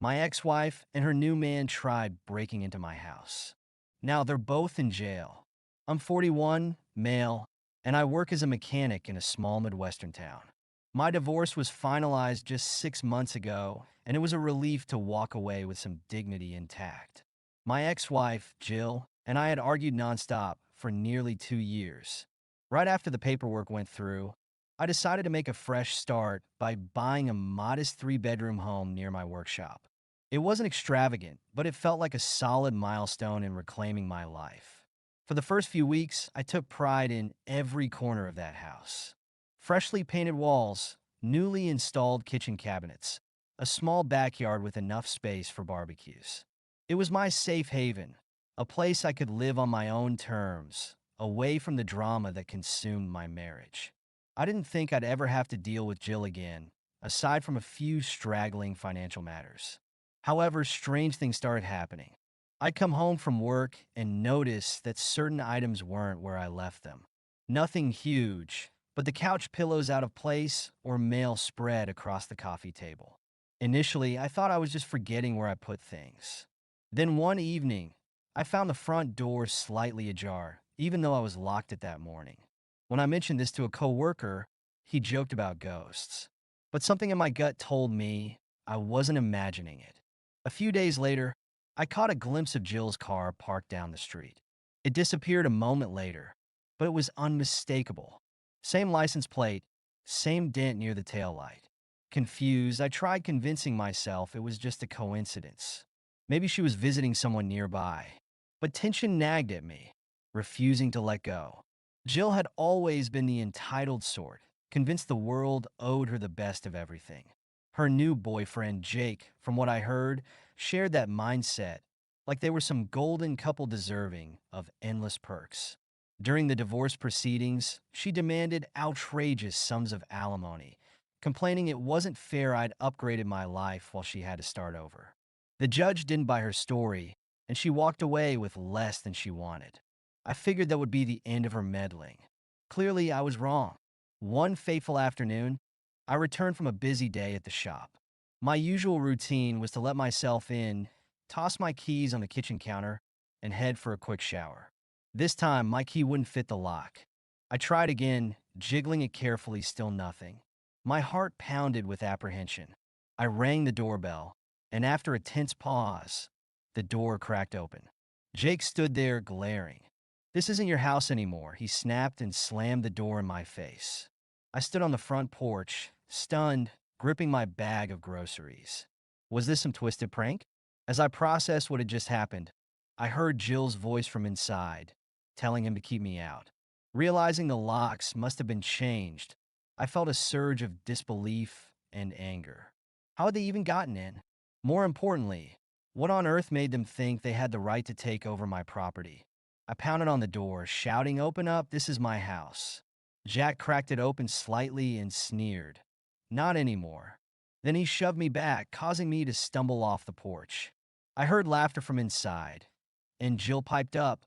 My ex-wife and her new man tried breaking into my house. Now they're both in jail. I'm 41, male, and I work as a mechanic in a small Midwestern town. My divorce was finalized just 6 months ago, and it was a relief to walk away with some dignity intact. My ex-wife, Jill, and I had argued nonstop for nearly 2 years. Right after the paperwork went through, I decided to make a fresh start by buying a modest three-bedroom home near my workshop. It wasn't extravagant, but it felt like a solid milestone in reclaiming my life. For the first few weeks, I took pride in every corner of that house. Freshly painted walls, newly installed kitchen cabinets, a small backyard with enough space for barbecues. It was my safe haven, a place I could live on my own terms, away from the drama that consumed my marriage. I didn't think I'd ever have to deal with Jill again, aside from a few straggling financial matters. However, strange things started happening. I'd come home from work and notice that certain items weren't where I left them. Nothing huge, but the couch pillows out of place or mail spread across the coffee table. Initially, I thought I was just forgetting where I put things. Then one evening, I found the front door slightly ajar, even though I was locked it that morning. When I mentioned this to a coworker, he joked about ghosts. But something in my gut told me I wasn't imagining it. A few days later, I caught a glimpse of Jill's car parked down the street. It disappeared a moment later, but it was unmistakable. Same license plate, same dent near the taillight. Confused, I tried convincing myself it was just a coincidence. Maybe she was visiting someone nearby. But tension nagged at me, refusing to let go. Jill had always been the entitled sort, convinced the world owed her the best of everything. Her new boyfriend, Jake, from what I heard, shared that mindset, like they were some golden couple deserving of endless perks. During the divorce proceedings, she demanded outrageous sums of alimony, complaining it wasn't fair I'd upgraded my life while she had to start over. The judge didn't buy her story, and she walked away with less than she wanted. I figured that would be the end of her meddling. Clearly, I was wrong. One fateful afternoon, I returned from a busy day at the shop. My usual routine was to let myself in, toss my keys on the kitchen counter, and head for a quick shower. This time, my key wouldn't fit the lock. I tried again, jiggling it carefully, still nothing. My heart pounded with apprehension. I rang the doorbell, and after a tense pause, the door cracked open. Jake stood there, glaring. "This isn't your house anymore," he snapped and slammed the door in my face. I stood on the front porch, stunned, gripping my bag of groceries. Was this some twisted prank? As I processed what had just happened, I heard Jill's voice from inside, telling him to keep me out. Realizing the locks must have been changed, I felt a surge of disbelief and anger. How had they even gotten in? More importantly, what on earth made them think they had the right to take over my property? I pounded on the door, shouting, "Open up, this is my house." Jack cracked it open slightly and sneered. "Not anymore." Then he shoved me back, causing me to stumble off the porch. I heard laughter from inside, and Jill piped up,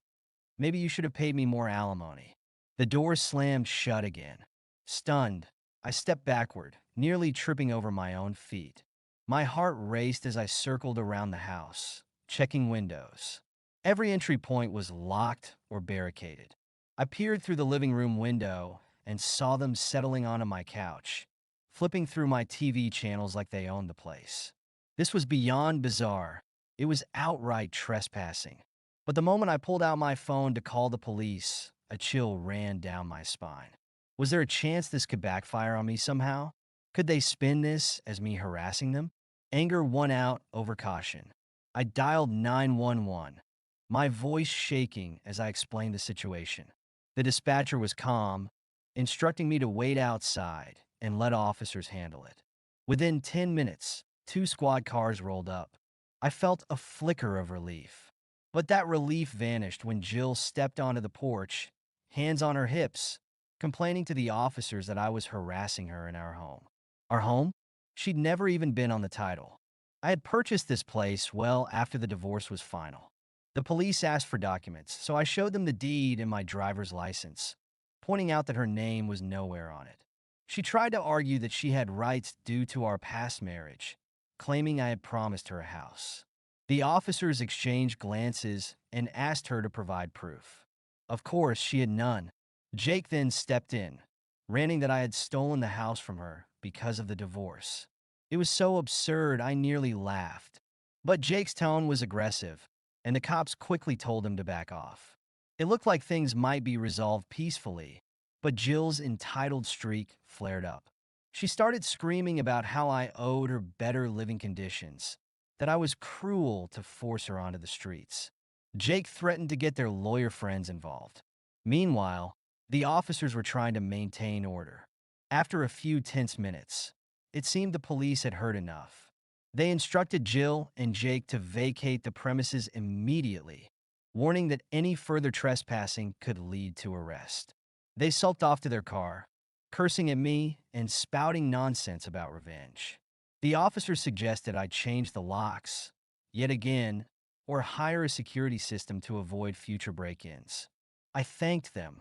"Maybe you should have paid me more alimony." The door slammed shut again. Stunned, I stepped backward, nearly tripping over my own feet. My heart raced as I circled around the house, checking windows. Every entry point was locked or barricaded. I peered through the living room window and saw them settling onto my couch, flipping through my TV channels like they owned the place. This was beyond bizarre. It was outright trespassing. But the moment I pulled out my phone to call the police, a chill ran down my spine. Was there a chance this could backfire on me somehow? Could they spin this as me harassing them? Anger won out over caution. I dialed 911, my voice shaking as I explained the situation. The dispatcher was calm, instructing me to wait outside and let officers handle it. Within 10 minutes, two squad cars rolled up. I felt a flicker of relief. But that relief vanished when Jill stepped onto the porch, hands on her hips, complaining to the officers that I was harassing her in our home. Our home? She'd never even been on the title. I had purchased this place well after the divorce was final. The police asked for documents, so I showed them the deed and my driver's license, pointing out that her name was nowhere on it. She tried to argue that she had rights due to our past marriage, claiming I had promised her a house. The officers exchanged glances and asked her to provide proof. Of course, she had none. Jake then stepped in, ranting that I had stolen the house from her because of the divorce. It was so absurd, I nearly laughed. But Jake's tone was aggressive, and the cops quickly told him to back off. It looked like things might be resolved peacefully, but Jill's entitled streak flared up. She started screaming about how I owed her better living conditions, that I was cruel to force her onto the streets. Jake threatened to get their lawyer friends involved. Meanwhile, the officers were trying to maintain order. After a few tense minutes, it seemed the police had heard enough. They instructed Jill and Jake to vacate the premises immediately, warning that any further trespassing could lead to arrest. They sulked off to their car, cursing at me and spouting nonsense about revenge. The officer suggested I change the locks, yet again, or hire a security system to avoid future break-ins. I thanked them,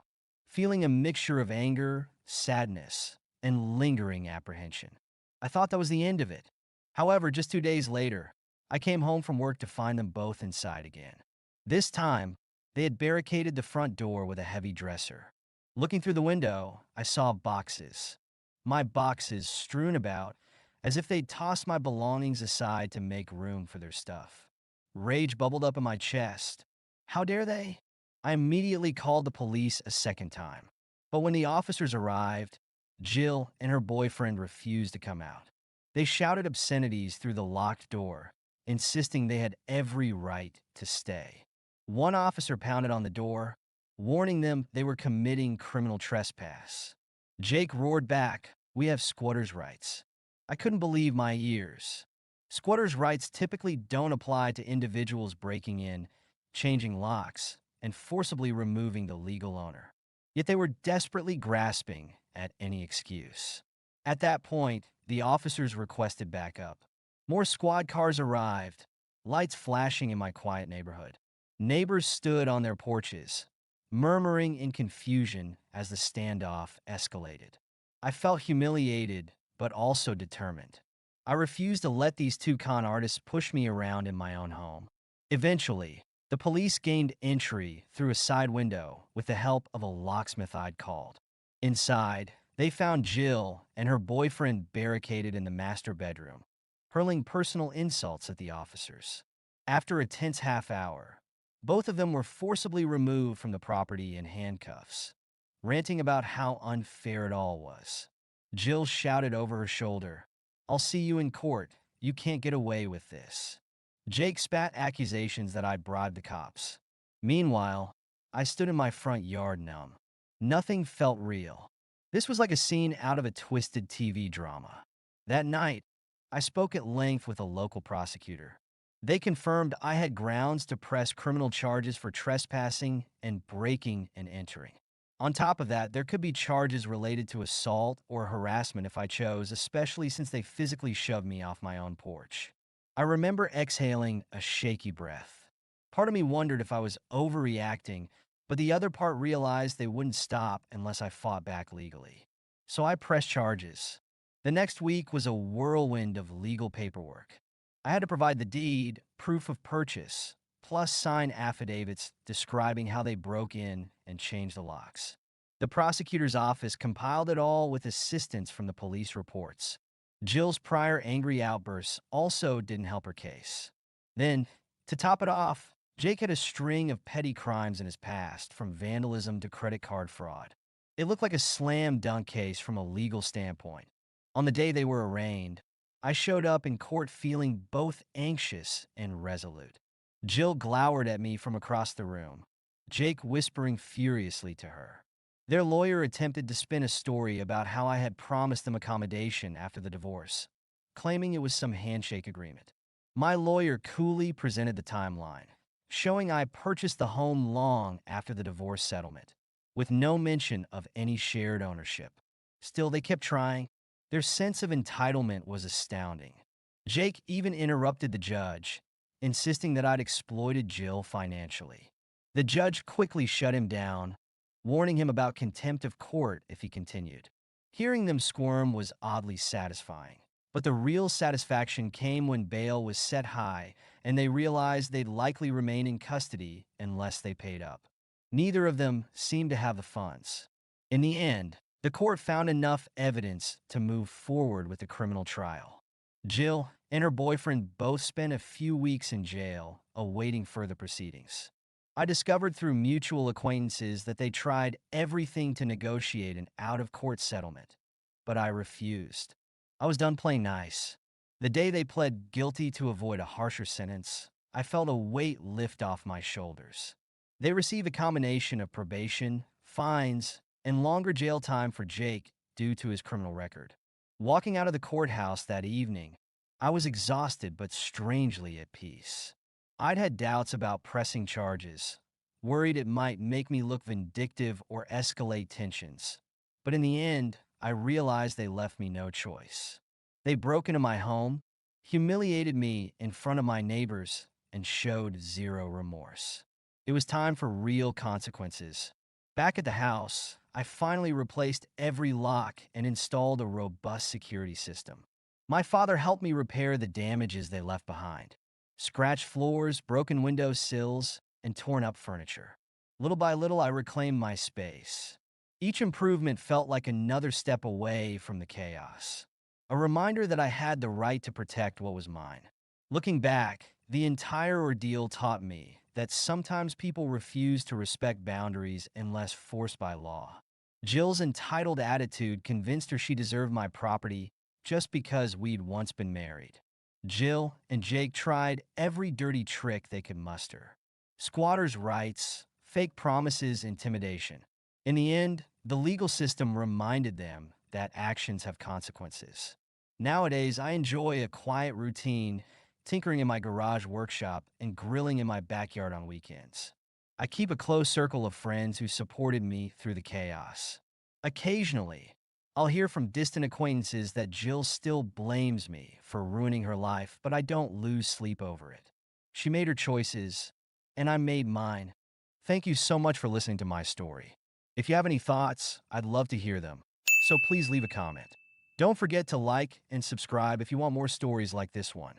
feeling a mixture of anger, sadness, and lingering apprehension. I thought that was the end of it. However, just 2 days later, I came home from work to find them both inside again. This time, they had barricaded the front door with a heavy dresser. Looking through the window, I saw boxes. My boxes strewn about, as if they'd tossed my belongings aside to make room for their stuff. Rage bubbled up in my chest. How dare they? I immediately called the police a second time. But when the officers arrived, Jill and her boyfriend refused to come out. They shouted obscenities through the locked door, insisting they had every right to stay. One officer pounded on the door, warning them they were committing criminal trespass. Jake roared back, "We have squatters' rights." I couldn't believe my ears. Squatters' rights typically don't apply to individuals breaking in, changing locks, and forcibly removing the legal owner. Yet they were desperately grasping at any excuse. At that point, the officers requested backup. More squad cars arrived, lights flashing in my quiet neighborhood. Neighbors stood on their porches, murmuring in confusion as the standoff escalated. I felt humiliated, but also determined. I refused to let these two con artists push me around in my own home. Eventually, the police gained entry through a side window with the help of a locksmith I'd called. Inside, they found Jill and her boyfriend barricaded in the master bedroom, hurling personal insults at the officers. After a tense half hour, both of them were forcibly removed from the property in handcuffs, ranting about how unfair it all was. Jill shouted over her shoulder, "I'll see you in court. You can't get away with this." Jake spat accusations that I'd bribed the cops. Meanwhile, I stood in my front yard numb. Nothing felt real. This was like a scene out of a twisted TV drama. That night, I spoke at length with a local prosecutor. They confirmed I had grounds to press criminal charges for trespassing and breaking and entering. On top of that, there could be charges related to assault or harassment if I chose, especially since they physically shoved me off my own porch. I remember exhaling a shaky breath. Part of me wondered if I was overreacting, but the other part realized they wouldn't stop unless I fought back legally. So I pressed charges. The next week was a whirlwind of legal paperwork. I had to provide the deed, proof of purchase, plus sign affidavits describing how they broke in and changed the locks. The prosecutor's office compiled it all with assistance from the police reports. Jill's prior angry outbursts also didn't help her case. Then, to top it off, Jake had a string of petty crimes in his past, from vandalism to credit card fraud. It looked like a slam dunk case from a legal standpoint. On the day they were arraigned, I showed up in court feeling both anxious and resolute. Jill glowered at me from across the room, Jake whispering furiously to her. Their lawyer attempted to spin a story about how I had promised them accommodation after the divorce, claiming it was some handshake agreement. My lawyer coolly presented the timeline, showing I purchased the home long after the divorce settlement, with no mention of any shared ownership. Still, they kept trying. Their sense of entitlement was astounding. Jake even interrupted the judge, insisting that I'd exploited Jill financially. The judge quickly shut him down, warning him about contempt of court if he continued. Hearing them squirm was oddly satisfying. But the real satisfaction came when bail was set high and they realized they'd likely remain in custody unless they paid up. Neither of them seemed to have the funds. In the end, the court found enough evidence to move forward with the criminal trial. Jill and her boyfriend both spent a few weeks in jail awaiting further proceedings. I discovered through mutual acquaintances that they tried everything to negotiate an out-of-court settlement, but I refused. I was done playing nice. The day they pled guilty to avoid a harsher sentence, I felt a weight lift off my shoulders. They receive a combination of probation, fines, and longer jail time for Jake due to his criminal record. Walking out of the courthouse that evening, I was exhausted but strangely at peace. I'd had doubts about pressing charges, worried it might make me look vindictive or escalate tensions. But in the end, I realized they left me no choice. They broke into my home, humiliated me in front of my neighbors, and showed zero remorse. It was time for real consequences. Back at the house, I finally replaced every lock and installed a robust security system. My father helped me repair the damages they left behind: scratched floors, broken window sills, and torn up furniture. Little by little, I reclaimed my space. Each improvement felt like another step away from the chaos, a reminder that I had the right to protect what was mine. Looking back, the entire ordeal taught me that sometimes people refuse to respect boundaries unless forced by law. Jill's entitled attitude convinced her she deserved my property just because we'd once been married. Jill and Jake tried every dirty trick they could muster: squatters' rights, fake promises, intimidation. In the end, the legal system reminded them that actions have consequences. Nowadays, I enjoy a quiet routine, tinkering in my garage workshop and grilling in my backyard on weekends. I keep a close circle of friends who supported me through the chaos. Occasionally, I'll hear from distant acquaintances that Jill still blames me for ruining her life, but I don't lose sleep over it. She made her choices, and I made mine. Thank you so much for listening to my story. If you have any thoughts, I'd love to hear them, so please leave a comment. Don't forget to like and subscribe if you want more stories like this one.